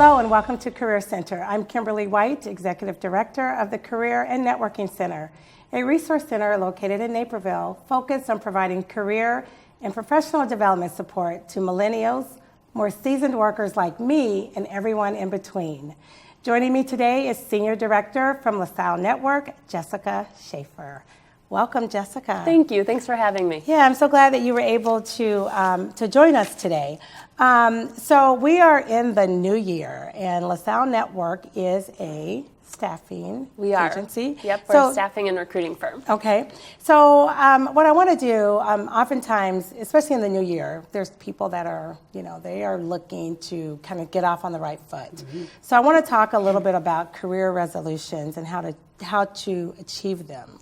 Hello and welcome to Career Center. I'm Kimberly White, Executive Director of the Career and Networking Center, a resource center located in Naperville focused on providing career and professional development support to millennials, more seasoned workers like me, and everyone in between. Joining me today is Senior Director from LaSalle Network, Jessica Schaeffer. Welcome, Jessica. Thank you. Thanks for having me. Yeah, I'm so glad that you were able to join us today. So we are in the new year, and LaSalle Network is a staffing agency. Yep, we're a staffing and recruiting firm. Okay. So what I want to do, oftentimes, especially in the new year, there's people that are, they are looking to kind of get off on the right foot. Mm-hmm. So I want to talk a little bit about career resolutions and how to achieve them.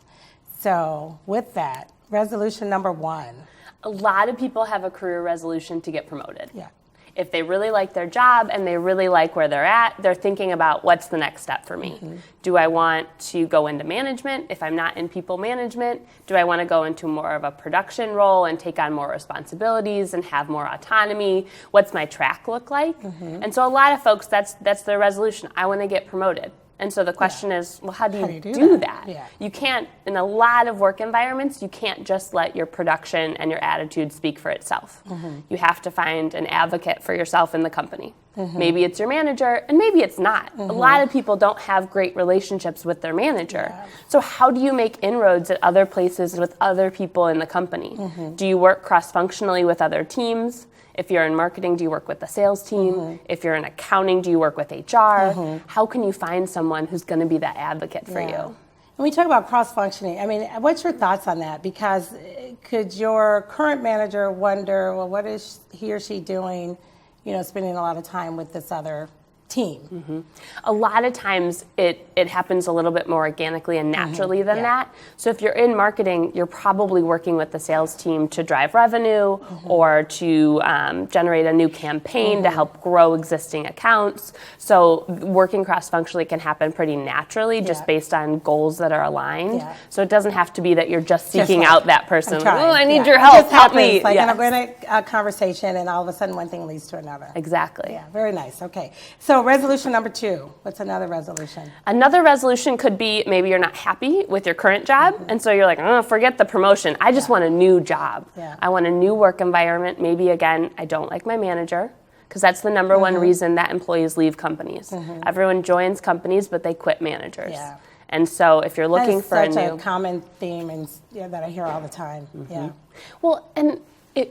So with that, resolution number one. A lot of people have a career resolution to get promoted. Yeah. If they really like their job and they really like where they're at, they're thinking about what's the next step for me. Mm-hmm. Do I want to go into management? If I'm not in people management, do I want to go into more of a production role and take on more responsibilities and have more autonomy? What's my track look like? Mm-hmm. And so a lot of folks, that's their resolution. I want to get promoted. And so the question is, well, how do you do that? Yeah. You can't, in a lot of work environments, you can't just let your production and your attitude speak for itself. Mm-hmm. You have to find an advocate for yourself in the company. Mm-hmm. Maybe it's your manager, and maybe it's not. Mm-hmm. A lot of people don't have great relationships with their manager. Yeah. So how do you make inroads at other places with other people in the company? Mm-hmm. Do you work cross-functionally with other teams? If you're in marketing, do you work with the sales team? Mm-hmm. If you're in accounting, do you work with HR? Mm-hmm. How can you find someone who's going to be that advocate for you? And we talk about cross-functioning. I mean, what's your thoughts on that? Because could your current manager wonder, well, what is he or she doing, spending a lot of time with this other team? Mm-hmm. A lot of times it happens a little bit more organically and naturally than that. So if you're in marketing, you're probably working with the sales team to drive revenue or to generate a new campaign to help grow existing accounts. So working cross-functionally can happen pretty naturally just based on goals that are aligned. Yeah. So it doesn't have to be that you're just seeking out that person. Oh, I need your help. Help me. Like in a conversation, and all of a sudden one thing leads to another. Exactly. Yeah, very nice. Okay. So resolution number two. What's another resolution? Another resolution could be maybe you're not happy with your current job, and so you're like, oh, forget the promotion. I just want a new job. Yeah. I want a new work environment. Maybe, again, I don't like my manager, because that's the number one reason that employees leave companies. Everyone joins companies, but they quit managers. Yeah. And so if you're looking for a new... common theme that I hear all the time. Yeah. Well, and...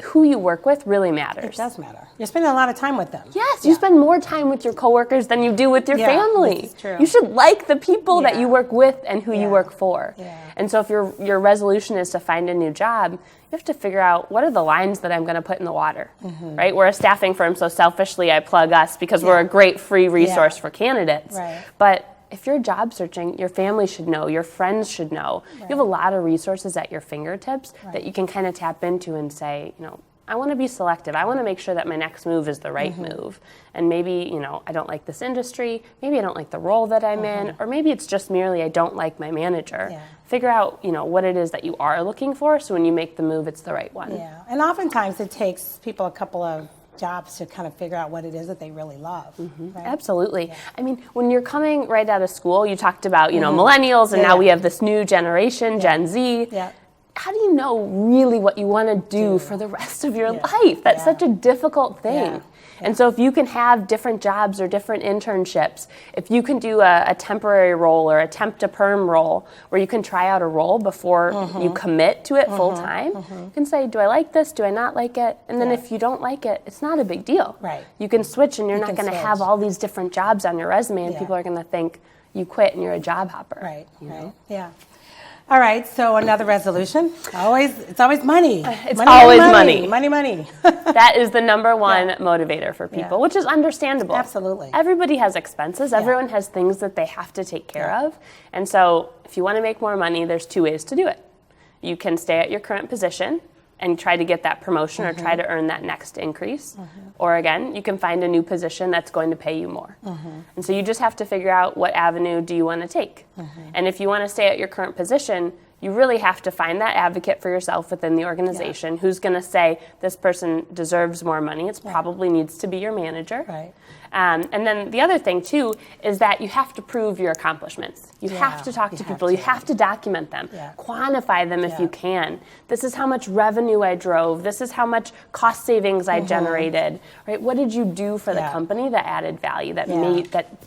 who you work with really matters. It does matter. You're spending a lot of time with them. Yes, you spend more time with your coworkers than you do with your family. That's true. You should like the people that you work with and who you work for. Yeah. And so if your resolution is to find a new job, you have to figure out what are the lines that I'm going to put in the water, right? We're a staffing firm, so selfishly I plug us because we're a great free resource for candidates. Right. But if you're job searching, your family should know, your friends should know. Right. You have a lot of resources at your fingertips that you can kind of tap into and say, I want to be selective. I want to make sure that my next move is the right move. And maybe, I don't like this industry. Maybe I don't like the role that I'm in. Or maybe it's just merely I don't like my manager. Yeah. Figure out, what it is that you are looking for, so when you make the move, it's the right one. Yeah, and oftentimes it takes people a couple of jobs to kind of figure out what it is that they really love. Right? Absolutely. Yeah. I mean, when you're coming right out of school, you talked about, millennials, and now we have this new generation, Gen Z. Yeah. How do you know really what you want to do for the rest of your life? That's such a difficult thing. Yeah. And so if you can have different jobs or different internships, if you can do a temporary role or a temp to perm role where you can try out a role before you commit to it full time, you can say, do I like this? Do I not like it? And then if you don't like it, it's not a big deal. Right. You can switch, and you're not going to have all these different jobs on your resume, and people are going to think you quit and you're a job hopper. Right, right, yeah. All right, so another resolution. It's always money. It's always money. Money. That is the number one motivator for people, which is understandable. Absolutely. Everybody has expenses. Everyone has things that they have to take care of. And so if you want to make more money, there's two ways to do it. You can stay at your current position and try to get that promotion or try to earn that next increase. Or again, you can find a new position that's going to pay you more. And so you just have to figure out what avenue do you want to take. And if you want to stay at your current position, you really have to find that advocate for yourself within the organization who's going to say, this person deserves more money. It probably needs to be your manager. Right. And then the other thing, too, is that you have to prove your accomplishments. You have to talk to people. You have to document them. Quantify them if you can. This is how much revenue I drove. This is how much cost savings I generated. Right? What did you do for the company that added value, that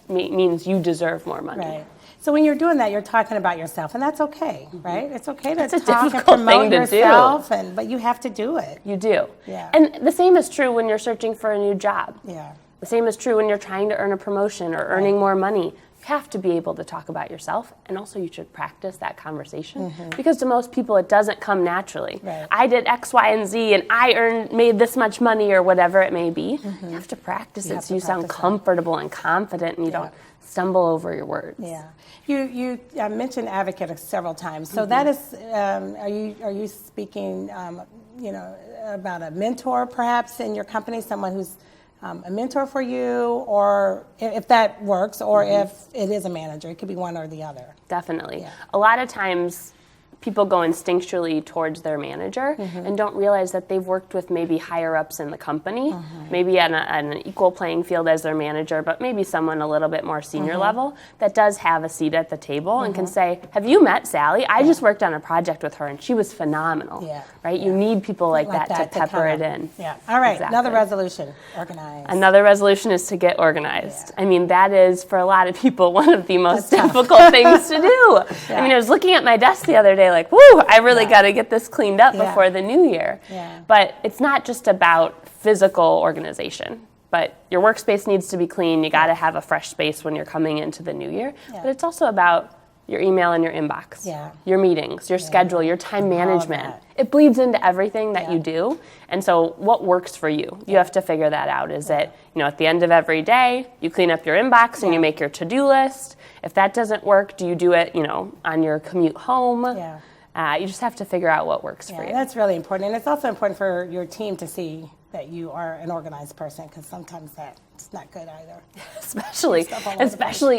means you deserve more money? Right. So when you're doing that, you're talking about yourself, and that's okay, right? It's okay to It's a talk and difficult promote thing to yourself, but you have to do it. You do. Yeah. And the same is true when you're searching for a new job. Yeah. The same is true when you're trying to earn a promotion or earning more money. You have to be able to talk about yourself, and also you should practice that conversation because to most people it doesn't come naturally. Right. I did X, Y, and Z, and I made this much money or whatever it may be. You have to practice it so you sound comfortable and confident, and you don't stumble over your words. Yeah. You mentioned advocate several times. So that is, are you speaking, about a mentor perhaps in your company, someone who's a mentor for you, or if that works, or if it is a manager? It could be one or the other. Definitely. Yeah. A lot of times people go instinctually towards their manager and don't realize that they've worked with maybe higher ups in the company, maybe on an equal playing field as their manager, but maybe someone a little bit more senior level that does have a seat at the table and can say, have you met Sally? I just worked on a project with her and she was phenomenal. Right? You need people like that to pepper it in. Yeah. All right. Another resolution, organize. Another resolution is to get organized. I mean, that is for a lot of people one of the most difficult things to do. I mean, I was looking at my desk the other day like, whoo, I really got to get this cleaned up before the new year. But it's not just about physical organization, but your workspace needs to be clean. You got to have a fresh space when you're coming into the new year. But it's also about your email and your inbox, your meetings, your schedule, your time management. It bleeds into everything that you do. And so what works for you? You have to figure that out. Is it, at the end of every day, you clean up your inbox and you make your to-do list? If that doesn't work, do you do it, on your commute home? You just have to figure out what works for you. That's really important. And it's also important for your team to see that you are an organized person, because sometimes that's not good either. Especially,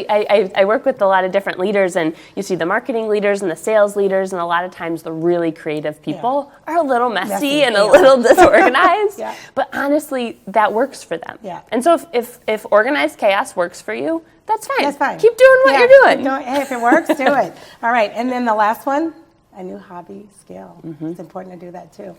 I work with a lot of different leaders, and you see the marketing leaders and the sales leaders, and a lot of times the really creative people are a little messy and a little disorganized. But honestly, that works for them. And so if organized chaos works for you, that's fine. That's fine. Keep doing what you're doing. Hey, if it works, do it. All right. And then the last one, a new hobby, skill. It's important to do that too.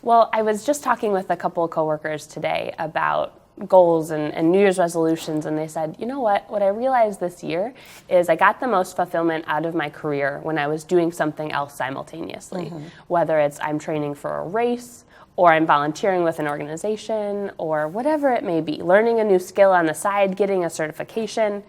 Well, I was just talking with a couple of coworkers today about goals and New Year's resolutions, and they said, you know what I realized this year is I got the most fulfillment out of my career when I was doing something else simultaneously, whether it's I'm training for a race, or I'm volunteering with an organization, or whatever it may be, learning a new skill on the side, getting a certification.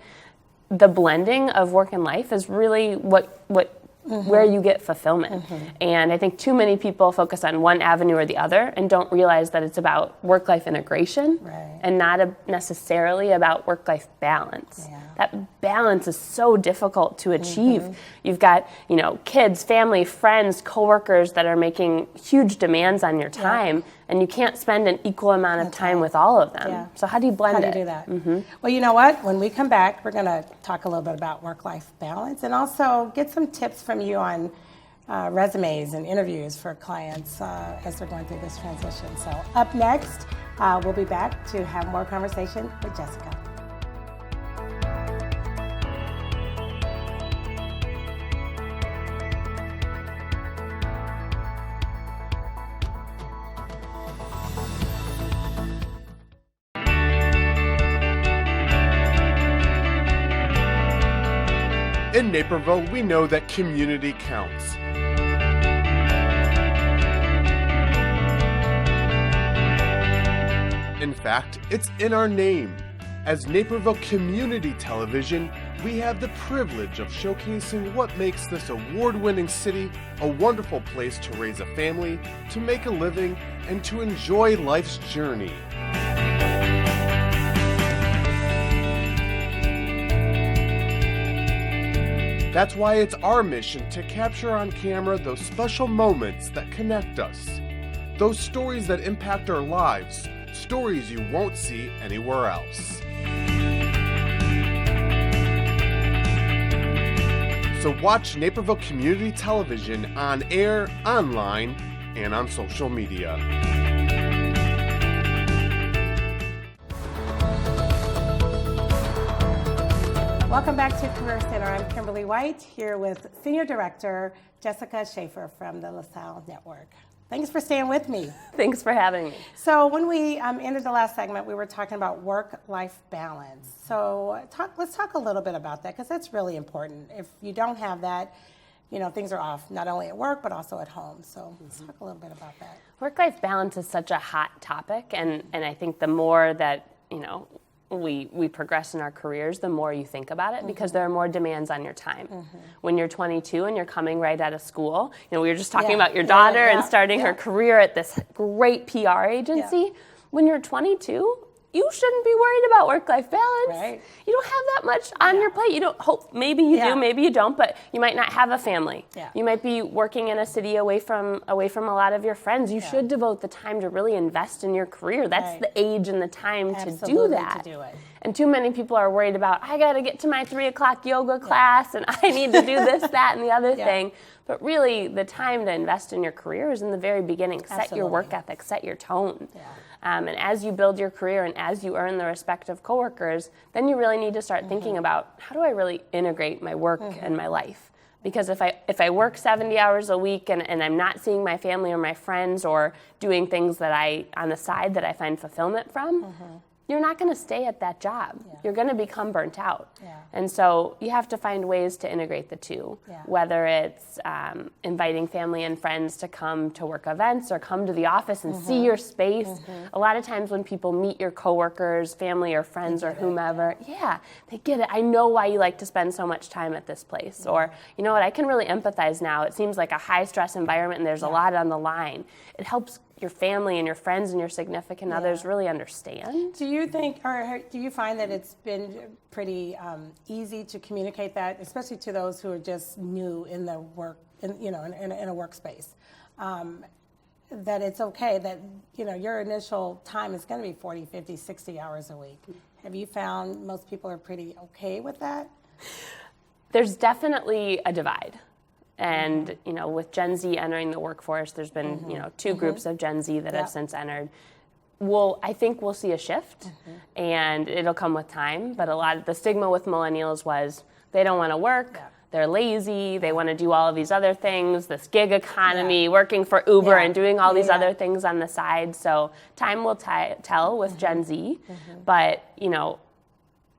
The blending of work and life is really where you get fulfillment. And I think too many people focus on one avenue or the other and don't realize that it's about work-life integration and not necessarily about work-life balance. That balance is so difficult to achieve. You've got, kids, family, friends, coworkers that are making huge demands on your time, and you can't spend an equal amount of time with all of them. So how do you blend it? How do you do that? Well, you know what? When we come back, we're going to talk a little bit about work-life balance and also get some tips from you on resumes and interviews for clients as they're going through this transition. So up next, we'll be back to have more conversation with Jessica. In Naperville, we know that community counts. In fact, it's in our name. As Naperville Community Television, we have the privilege of showcasing what makes this award-winning city a wonderful place to raise a family, to make a living, and to enjoy life's journey. That's why it's our mission to capture on camera those special moments that connect us. Those stories that impact our lives, stories you won't see anywhere else. So watch Naperville Community Television on air, online, and on social media. Welcome back to Career Center. I'm Kimberly White here with Senior Director Jessica Schaeffer from the LaSalle Network. Thanks for staying with me. Thanks for having me. So when we ended the last segment, we were talking about work-life balance. So let's talk a little bit about that, because that's really important. If you don't have that, things are off, not only at work, but also at home. So let's talk a little bit about that. Work-life balance is such a hot topic, and I think the more that, we progress in our careers, the more you think about it, because there are more demands on your time. When you're 22 and you're coming right out of school, we were just talking about your daughter and starting her career at this great PR agency. When you're 22, you shouldn't be worried about work-life balance. Right. You don't have that much on your plate. You don't hope, maybe you do, maybe you don't, but you might not have a family. You might be working in a city away from a lot of your friends. You should devote the time to really invest in your career. That's the age and the time to do that. To do it. And too many people are worried about, I got to get to my 3 o'clock yoga class, and I need to do this, that, and the other thing. But really, the time to invest in your career is in the very beginning. Set your work ethic, set your tone. And as you build your career and as you earn the respect of coworkers, then you really need to start thinking about, how do I really integrate my work and my life? Because if I work 70 hours a week and I'm not seeing my family or my friends or doing things that on the side that I find fulfillment from, you're not going to stay at that job. You're going to become burnt out. And so you have to find ways to integrate the two, whether it's inviting family and friends to come to work events or come to the office and see your space. A lot of times when people meet your coworkers, family or friends or whomever, they get it. I know why you like to spend so much time at this place. Or, you know what, I can really empathize now. It seems like a high-stress environment and there's a lot on the line. It helps your family and your friends and your significant others really understand. Do you think, or do you find that it's been pretty easy to communicate that, especially to those who are just new in the work, in a workspace, that it's okay that, your initial time is going to be 40, 50, 60 hours a week? Have you found most people are pretty okay with that? There's definitely a divide. And, with Gen Z entering the workforce, there's been, 2 groups of Gen Z that have since entered. I think we'll see a shift, and it'll come with time. But a lot of the stigma with millennials was they don't want to work, they're lazy, they want to do all of these other things, this gig economy, working for Uber and doing all these other things on the side. So time will tell with Gen Z, but,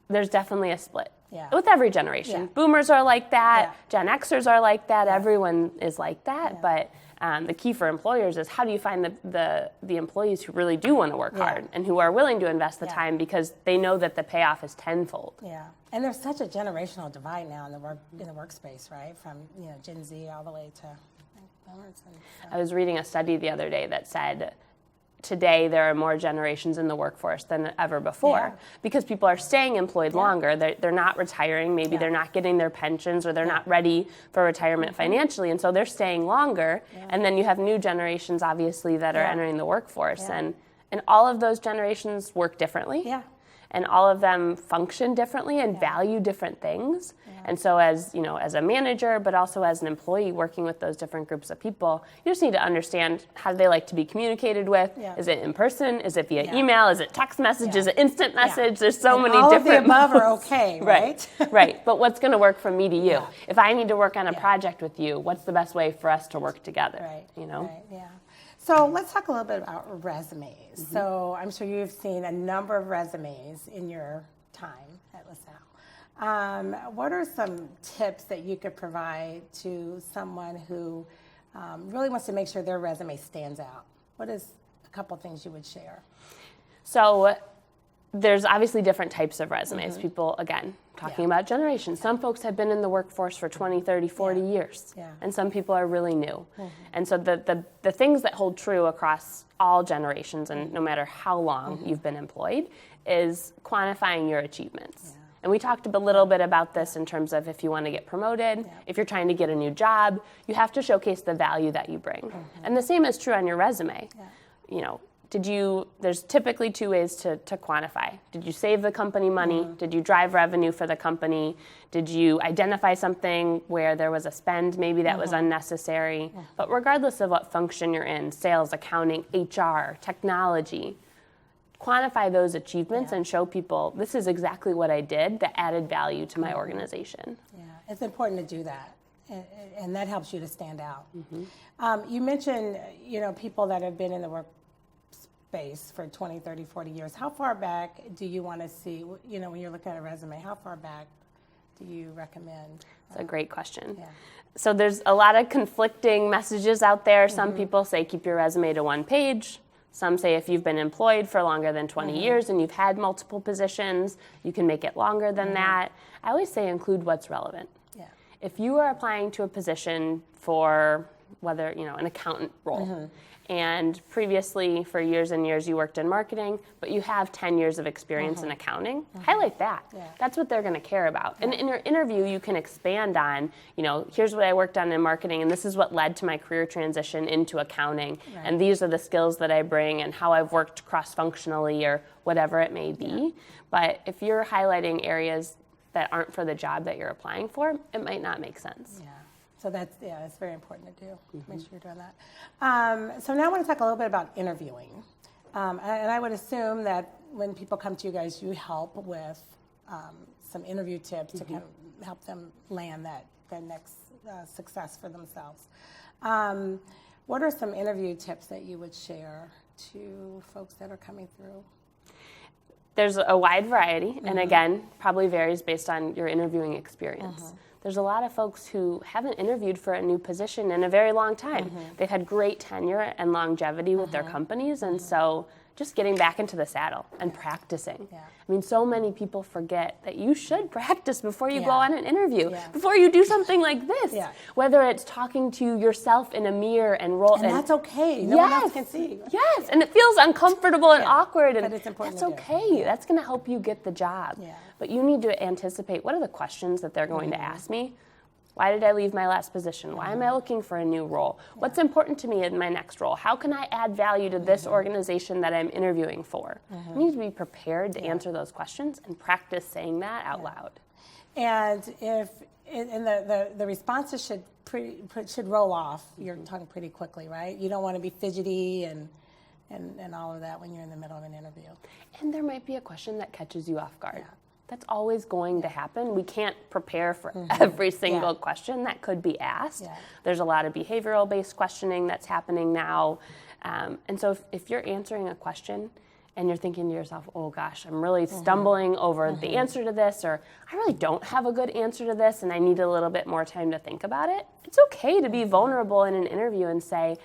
there's definitely a split. With every generation. Boomers are like that, Gen Xers are like that, everyone is like that, but the key for employers is, how do you find the employees who really do want to work hard and who are willing to invest the time, because they know that the payoff is tenfold. And there's such a generational divide now in the workspace, right? From Gen Z all the way to boomers. I was reading a study the other day that said, today there are more generations in the workforce than ever before, because people are staying employed longer. They're not retiring. Maybe they're not getting their pensions, or they're not ready for retirement financially, and so they're staying longer. And then you have new generations, obviously, that are entering the workforce, and all of those generations work differently. And all of them function differently and value different things. And so as a manager, but also as an employee working with those different groups of people, you just need to understand how they like to be communicated with. Is it in person? Is it via email? Is it text message? Is it instant message? There's so many different all of the above are okay, right? Right. But what's going to work for me to you? If I need to work on a project with you, what's the best way for us to work together? Right. So let's talk a little bit about resumes. So I'm sure you've seen a number of resumes in your time at LaSalle. What are some tips that you could provide to someone who really wants to make sure their resume stands out? What is a couple things you would share? So there's obviously different types of resumes. People, again, talking about generations. Some folks have been in the workforce for 20, 30, 40 years, and some people are really new. And so the things that hold true across all generations, and no matter how long you've been employed, is quantifying your achievements. And we talked a little bit about this in terms of, if you want to get promoted, if you're trying to get a new job, you have to showcase the value that you bring. And the same is true on your resume. there's typically two ways to quantify. Did you save the company money? Did you drive revenue for the company? Did you identify something where there was a spend maybe that was unnecessary? But regardless of what function you're in, sales, accounting, HR, technology, quantify those achievements and show people this is exactly what I did that added value to my organization. Yeah, it's important to do that. And that helps you to stand out. You mentioned, people that have been in the workspace for 20, 30, 40 years. How far back do you want to see, when you're looking at a resume, how far back do you recommend? That's a great question. Yeah. So there's a lot of conflicting messages out there. Some people say keep your resume to one page. Some say if you've been employed for longer than 20 years and you've had multiple positions, you can make it longer than that. I always say include what's relevant. Yeah. If you are applying to a position for whether, an accountant role, and previously for years and years you worked in marketing, but you have 10 years of experience in accounting, highlight that. Yeah. That's what they're going to care about. And in your interview, you can expand on, here's what I worked on in marketing, and this is what led to my career transition into accounting, and these are the skills that I bring and how I've worked cross-functionally or whatever it may be. Yeah. But if you're highlighting areas that aren't for the job that you're applying for, it might not make sense. Yeah. So that's very important to do. Make sure you're doing that. So now I want to talk a little bit about interviewing. And I would assume that when people come to you guys, you help with some interview tips to kind of help them land that next success for themselves. What are some interview tips that you would share to folks that are coming through? There's a wide variety, and again, probably varies based on your interviewing experience. There's a lot of folks who haven't interviewed for a new position in a very long time. They've had great tenure and longevity with their companies, and so just getting back into the saddle and practicing. Yeah. I mean, so many people forget that you should practice before you go on an interview, before you do something like this. Yeah. Whether it's talking to yourself in a mirror and roll. And that's okay. No one else can see. Yes, and it feels uncomfortable and awkward. And but it's important that's okay. That's going to help you get the job. Yeah. But you need to anticipate, what are the questions that they're going to ask me? Why did I leave my last position? Why am I looking for a new role? What's important to me in my next role? How can I add value to this organization that I'm interviewing for? You need to be prepared to answer those questions and practice saying that out loud. And the responses should roll off your tongue pretty quickly, right? You don't want to be fidgety and all of that when you're in the middle of an interview. And there might be a question that catches you off guard. Yeah. That's always going to happen. We can't prepare for every single question that could be asked. Yeah. There's a lot of behavioral-based questioning that's happening now. And so if you're answering a question and you're thinking to yourself, oh gosh, I'm really stumbling over the answer to this, or I really don't have a good answer to this and I need a little bit more time to think about it, it's okay to be vulnerable in an interview and say,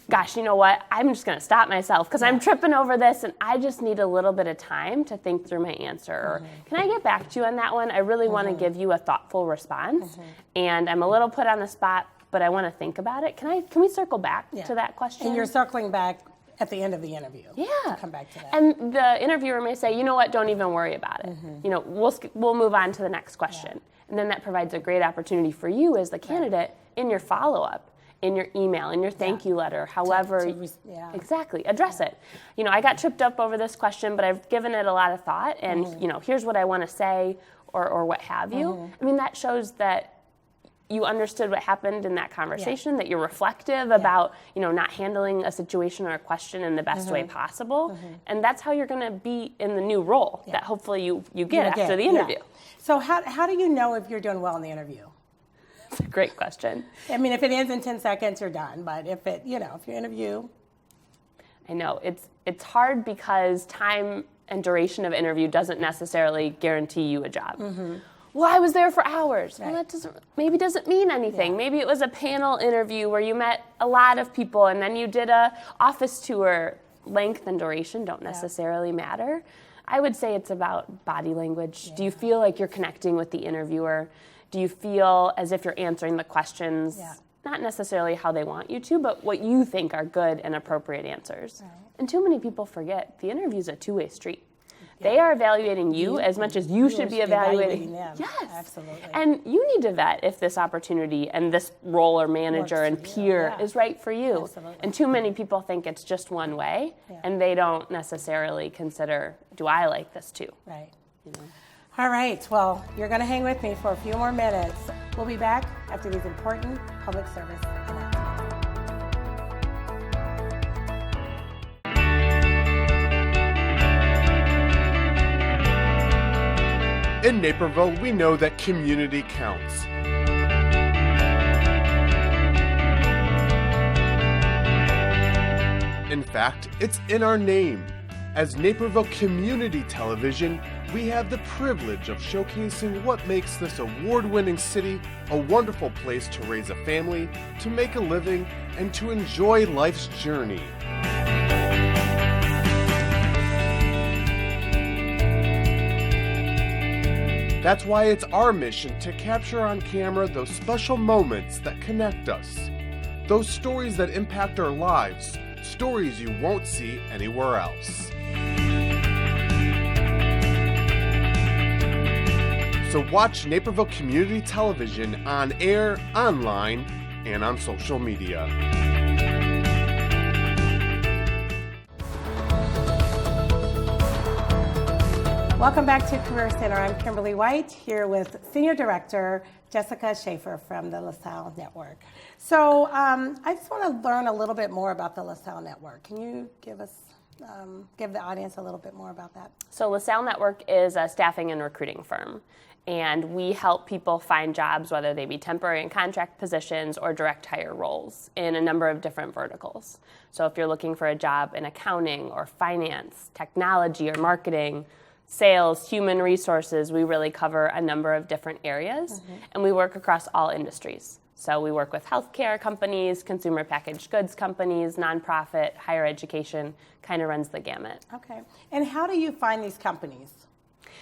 gosh, you know what, I'm just going to stop myself because I'm tripping over this and I just need a little bit of time to think through my answer. Or can I get back to you on that one? I really want to give you a thoughtful response and I'm a little put on the spot, but I want to think about it. Can we circle back to that question? And you're circling back at the end of the interview. Yeah. To come back to that. And the interviewer may say, you know what, don't even worry about it. We'll move on to the next question. Yeah. And then that provides a great opportunity for you as the candidate in your follow-up, in your email, in your thank you letter, however, exactly, address it. I got tripped up over this question, but I've given it a lot of thought, and here's what I want to say, or what have you. I mean, that shows that you understood what happened in that conversation, that you're reflective about, not handling a situation or a question in the best way possible, and that's how you're going to be in the new role that hopefully you get after the interview. Yeah. So how do you know if you're doing well in the interview? That's a great question. I mean, if it ends in 10 seconds, you're done. But if if you interview. I know. It's hard because time and duration of interview doesn't necessarily guarantee you a job. Well, I was there for hours. Right. Well, that doesn't mean anything. Yeah. Maybe it was a panel interview where you met a lot of people and then you did a office tour. Length and duration don't necessarily matter. I would say it's about body language. Yeah. Do you feel like you're connecting with the interviewer? Do you feel as if you're answering the questions, not necessarily how they want you to, but what you think are good and appropriate answers? Right. And too many people forget the interview is a two-way street. They are evaluating you as much as you should be evaluating them. Yes, absolutely. And you need to vet if this opportunity and this role or manager and peer is right for you. Absolutely. And too many people think it's just one way, and they don't necessarily consider, do I like this too? Right. All right, well, you're going to hang with me for a few more minutes. We'll be back after these important public service announcements. In Naperville, we know that community counts. In fact, it's in our name. As Naperville Community Television, we have the privilege of showcasing what makes this award-winning city a wonderful place to raise a family, to make a living, and to enjoy life's journey. That's why it's our mission to capture on camera those special moments that connect us. Those stories that impact our lives, stories you won't see anywhere else. So watch Naperville Community Television on air, online, and on social media. Welcome back to Career Center. I'm Kimberly White, here with Senior Director Jessica Schaeffer from the LaSalle Network. So I just want to learn a little bit more about the LaSalle Network. Can you give the audience a little bit more about that? So LaSalle Network is a staffing and recruiting firm, and we help people find jobs, whether they be temporary and contract positions or direct hire roles, in a number of different verticals. So if you're looking for a job in accounting or finance, technology or marketing, sales, human resources, we really cover a number of different areas, and we work across all industries. So we work with healthcare companies, consumer packaged goods companies, nonprofit, higher education, kind of runs the gamut. Okay. And how do you find these companies?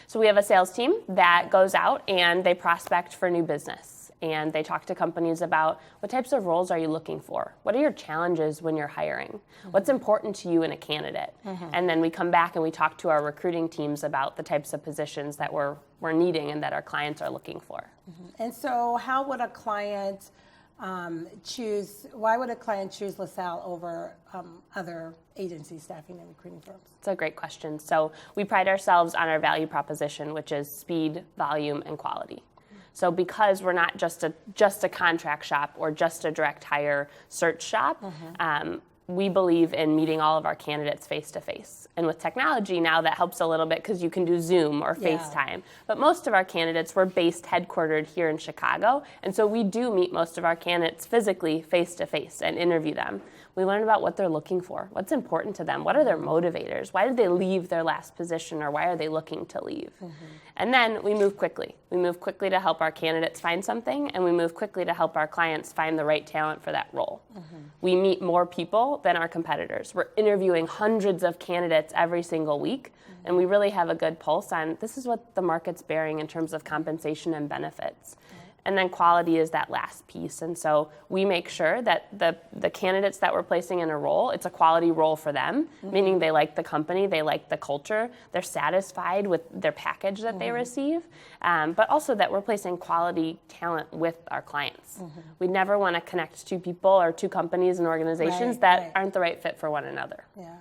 So we have a sales team that goes out and they prospect for new business. And they talk to companies about what types of roles are you looking for? What are your challenges when you're hiring? What's important to you in a candidate? And then we come back and we talk to our recruiting teams about the types of positions that we're needing and that our clients are looking for. And so how would a client why would a client choose LaSalle over other agencies, staffing and recruiting firms? It's a great question. So we pride ourselves on our value proposition, which is speed, volume, and quality. So because we're not just a contract shop or just a direct hire search shop, we believe in meeting all of our candidates face-to-face. And with technology now, that helps a little bit because you can do Zoom or FaceTime. But most of our candidates were headquartered here in Chicago, and so we do meet most of our candidates physically face-to-face and interview them. We learn about what they're looking for, what's important to them, what are their motivators, why did they leave their last position, or why are they looking to leave? And then we move quickly. We move quickly to help our candidates find something, and we move quickly to help our clients find the right talent for that role. We meet more people than our competitors. We're interviewing hundreds of candidates every single week, and we really have a good pulse on this is what the market's bearing in terms of compensation and benefits. And then quality is that last piece. And so we make sure that the candidates that we're placing in a role, it's a quality role for them, meaning they like the company, they like the culture, they're satisfied with their package that they receive, but also that we're placing quality talent with our clients. We never want to connect two people or two companies and organizations that aren't the right fit for one another. Yeah.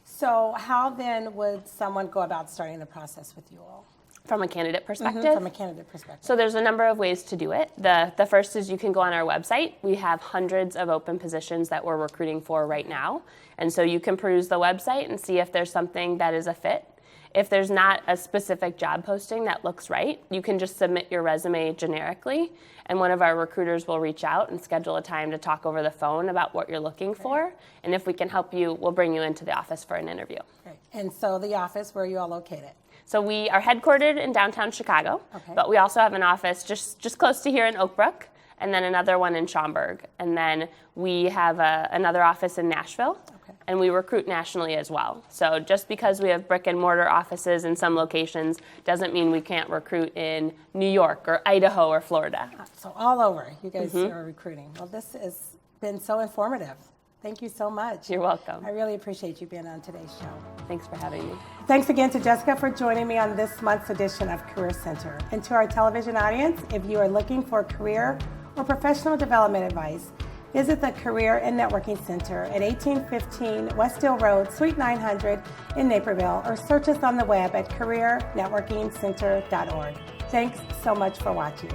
So how then would someone go about starting the process with you all? From a candidate perspective? From a candidate perspective. So there's a number of ways to do it. The first is you can go on our website. We have hundreds of open positions that we're recruiting for right now. And so you can peruse the website and see if there's something that is a fit. If there's not a specific job posting that looks right, you can just submit your resume generically, and one of our recruiters will reach out and schedule a time to talk over the phone about what you're looking for. And if we can help you, we'll bring you into the office for an interview. Great. And so the office, where are you all located? So we are headquartered in downtown Chicago, but we also have an office just close to here in Oak Brook, and then another one in Schaumburg. And then we have another office in Nashville, and we recruit nationally as well. So just because we have brick and mortar offices in some locations doesn't mean we can't recruit in New York or Idaho or Florida. So all over, you guys are recruiting. Well, this has been so informative. Thank you so much. You're welcome. I really appreciate you being on today's show. Thanks for having me. Thanks again to Jessica for joining me on this month's edition of Career Center. And to our television audience, if you are looking for career or professional development advice, visit the Career and Networking Center at 1815 West Hill Road, Suite 900 in Naperville, or search us on the web at careernetworkingcenter.org. Thanks so much for watching.